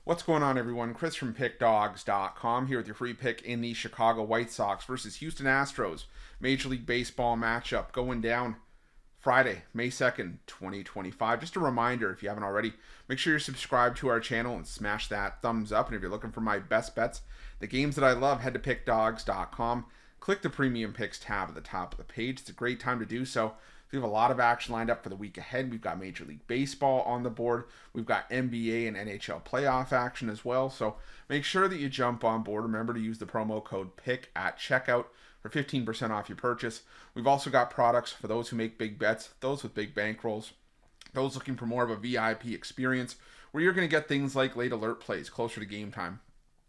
What's going on, everyone? Chris from Pickdawgz.com here with your free pick in the Chicago White Sox versus Houston Astros Major League Baseball matchup going down Friday, May 2nd, 2025. Just a reminder, if you haven't already, make sure you're subscribed to our channel and smash that thumbs up. And if you're looking for my best bets, the games that I love, head to Pickdawgz.com. Click the Premium Picks tab at the top of the page. It's a great time to do so. We have a lot of action lined up for the week ahead. We've got Major League Baseball on the board. We've got NBA and NHL playoff action as well. So make sure that you jump on board. Remember to use the promo code PICK at checkout for 15% off your purchase. We've also got products for those who make big bets, those with big bankrolls, those looking for more of a VIP experience, where you're going to get things like late alert plays closer to game time.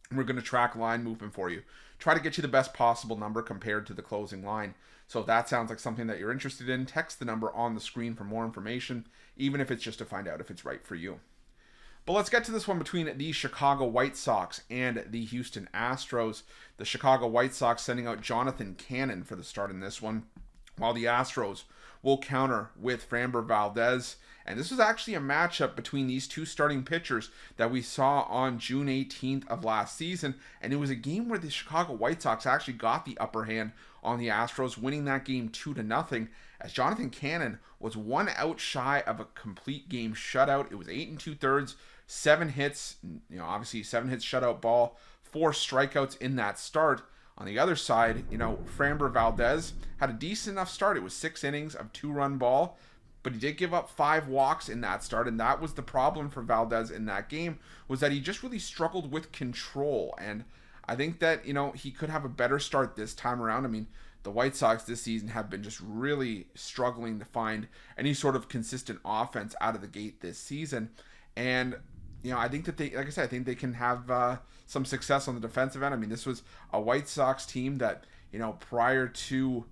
We're going to track line movement for you. Try to get you the best possible number compared to the closing line. So if that sounds like something that you're interested in, text the number on the screen for more information, even if it's just to find out if it's right for you. But let's get to this one between the Chicago White Sox and the Houston Astros. The Chicago White Sox sending out Jonathan Cannon for the start in this one, while the Astros will counter with Framber Valdez. And this was actually a matchup between these two starting pitchers that we saw on June 18th of last season. And it was a game where the Chicago White Sox actually got the upper hand on the Astros, winning that game 2-0, as Jonathan Cannon was 1 out shy of a complete game shutout. It was 8 2/3, 7 hits, obviously 7 hits shutout ball, 4 strikeouts in that start. On the other side, Framber Valdez had a decent enough start. It was 6 innings of 2-run ball, but he did give up 5 walks in that start, and that was the problem for Valdez in that game, was that he just really struggled with control. And I think that, he could have a better start this time around. I mean, the White Sox this season have been just really struggling to find any sort of consistent offense out of the gate this season. And, I think that they, like I said, I think they can have some success on the defensive end. I mean, this was a White Sox team that, prior to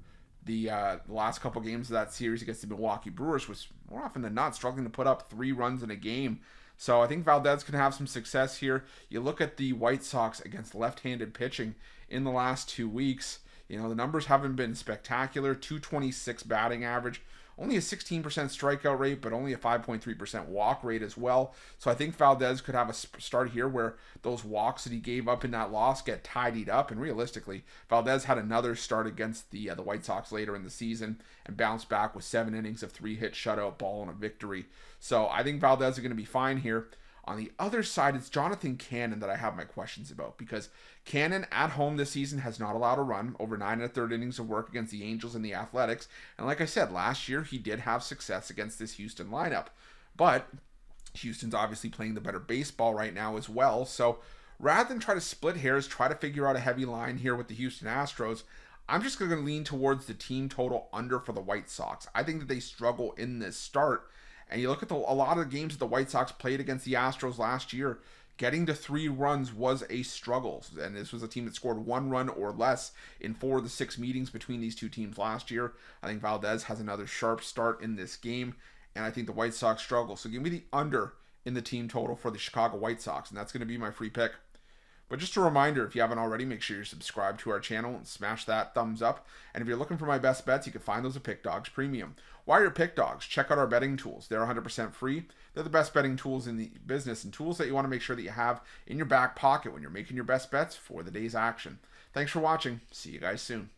the last couple games of that series against the Milwaukee Brewers, was more often than not struggling to put up 3 runs in a game. So I think Valdez can have some success here. You look at the White Sox against left-handed pitching in the last 2 weeks. The numbers haven't been spectacular. 226 batting average, only a 16% strikeout rate, but only a 5.3% walk rate as well. So I think Valdez could have a start here where those walks that he gave up in that loss get tidied up. And realistically, Valdez had another start against the White Sox later in the season and bounced back with 7 innings of 3-hit shutout ball and a victory. So I think Valdez is going to be fine here. On the other side, it's Jonathan Cannon that I have my questions about, because Cannon at home this season has not allowed a run, over 9 1/3 innings of work against the Angels and the Athletics. And like I said, last year he did have success against this Houston lineup. But Houston's obviously playing the better baseball right now as well. So rather than try to split hairs, try to figure out a heavy line here with the Houston Astros, I'm just going to lean towards the team total under for the White Sox. I think that they struggle in this start. And you look at a lot of the games that the White Sox played against the Astros last year, getting to 3 runs was a struggle. And this was a team that scored 1 run or less in 4 of the 6 meetings between these two teams last year. I think Valdez has another sharp start in this game, and I think the White Sox struggle. So give me the under in the team total for the Chicago White Sox, and that's going to be my free pick. But just a reminder, if you haven't already, make sure you're subscribed to our channel and smash that thumbs up. And if you're looking for my best bets, you can find those at Pick Dawgz Premium. While you're at Pick Dawgz, check out our betting tools. They're 100% free. They're the best betting tools in the business, and tools that you want to make sure that you have in your back pocket when you're making your best bets for the day's action. Thanks for watching. See you guys soon.